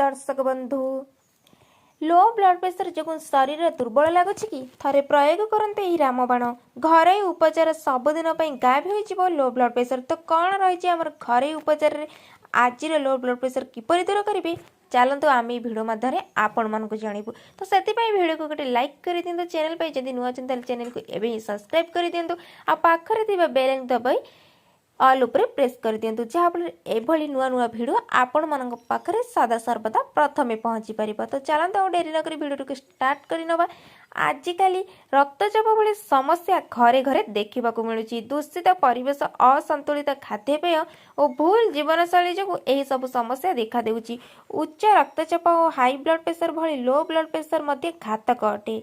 दर्शक बंधु low blood pressure जो शरीर दुर्बल लगुच कि थरे प्रयोग करते यही रामबाण घरोई उपचार सबुदिन गायब हो लो ब्लड प्रेशर। तो कौन रही आम घरोई उपचार आज लो ब्लड प्रेशर किपर दूर करेंगे चलतु आम भिडियो मध्य आपण मानक जानबू। तो से भिडियो को गोटे लाइक कर दिंतु चैनल पर जब नुआ चैनल को एवं सब्सक्राइब कर दिंतु आ पाखरे बेल दबाई ऑल उपरे प्रेस कर दिंतु जहाँफल एभली नुआ नुआ भिडियो आपण मान पाखरे सदा सर्वदा प्रथमे पहुँची पार। तो चलते और डेरी नक भिडियो को स्टार्ट करनवा। आजिकल रक्तचाप भली समस्या घरे घरे देखा मिलूँ। दूषित परिवेश असंतुलित खाद्यपेय और भूल जीवनशैली जो यही सब समस्या देखा देउची। उच्च रक्तचाप और हाई ब्लड प्रेशर भली लो ब्लड प्रेशर मध्य घातक अटे।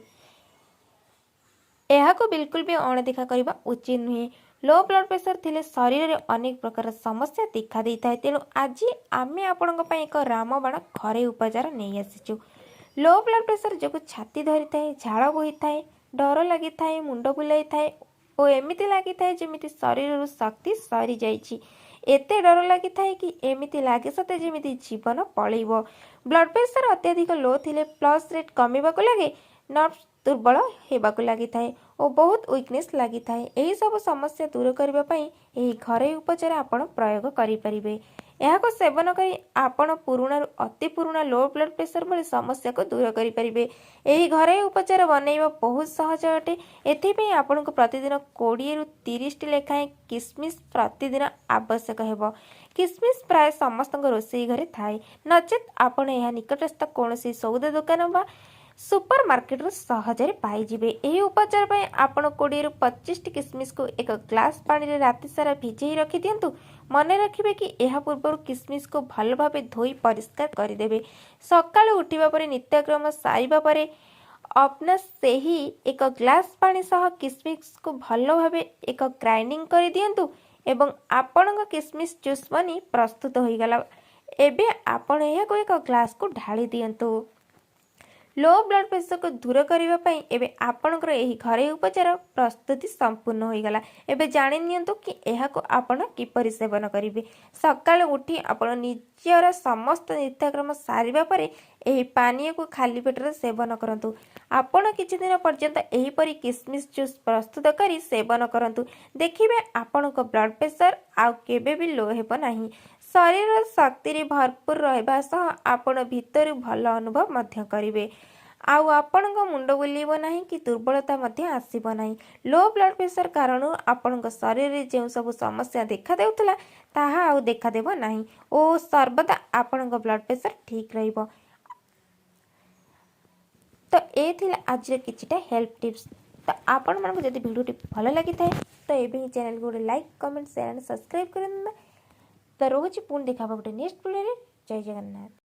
यह बिल्कुल भी अणदेखा करने उचित नुहे। लो ब्लड प्रेशर थिले शरीर में अनेक प्रकार समस्या देखा देता है। तेणु आज आम आपण एक रामबाण घरे उपचार नहीं आसीचु। लो ब्लड प्रेशर जो छाती धरी थाए, झाड़ बोही थाए, डर लगी थाए, मुंड बुलाई थाए और एमती लगी थाए जमी शरीर शक्ति सरी जाइछि। एते डर लगी थाए कि एमती लगे सते जमी जीवन पलैब। ब्लड प्रेशर अत्यधिक लो थिले प्लस रेट कमिबा को लगे, नर्व्स दुर्बल होगा लगी थाए और बहुत वीकनेस लगी थाए। यही सब समस्या दूर करने यही घरोई उपचार आपण प्रयोग करें। यह सेवन करी आपण पुराणा अति पुराणा लो ब्लड प्रेशर भली समस्या को दूर करें। यही घरोई उपचार बनैबा बहुत सहज अटे। एथिपाई आपण को प्रतिदिन 20 रु 30 टी लेखाएं किसमिश प्रतिदिन आवश्यक हेबो। किसमिश प्राय समस्त रोषेई घरे थाए, नचेत आपण यह निकटस्थ कौन सौदा दुकान बा सुपर मार्केट सहजरे पाइबे। यही उपचार पर आपण 20 रु 25 टी किसमिश को एक ग्लास पानी रे राति सारा भिजई रखि दियंतु। मन रखिबे कि यह पूर्व किसमिश को भल भावे धोई परिष्कार करदेबे। सकाळ उठिबा परे नित्यक्रम सारिबा परे अपना सही एक ग्लास पानी सह किसमिश को भल भावे एक ग्राइंडिंग कर दियंतु एवं आपण किसमिश जूस बनी प्रस्तुत हो गला। एबे आपण यह एक ग्लास को ढाली दियंतु। लो ब्लड प्रेशर को दूर करने एवं आपणकर यही घरोई उपचार प्रस्तुति संपूर्ण हो गला। एबे जानि नियंतु कि यह को आपण किपरि सेवन करेंगे। सकाळ उठी आपण निजर समस्त नित्यक्रम सारिबा परे यही पानी को खाली पेटर सेवन करंतु। आपण किछि दिन पर्यंत यही परि किसमिश जूस प्रस्तुत करी सेवन करंतु। देखिबे आपण को ब्लड प्रेशर आउ केबे भी लो हेबो नाही। शरीर शक्ति रे भरपूर रहबा सह आपण भीतर भल अनुभव मध्य करिवे। आउ आपणक मुंड बुलेब नहीं कि दुर्बलता मध्य आसीब नहीं। लो ब्लड प्रेशर कारण आपणक शरीर में जो सब समस्या देखा देउथला ताहा आउ देखा देबो नहीं और सर्वदा आपणक ब्लड प्रेशर ठीक रहिबो। तो ए थिला आज किछिटा हेल्प टिप्स। तो आपण मानक जदि वीडियो भल लगी थाए तो एबे चैनल को like comment share and subscribe कर। तो रोज पुणी देखा गोटे नेक्स्ट वीडियो। जय जगन्नाथ।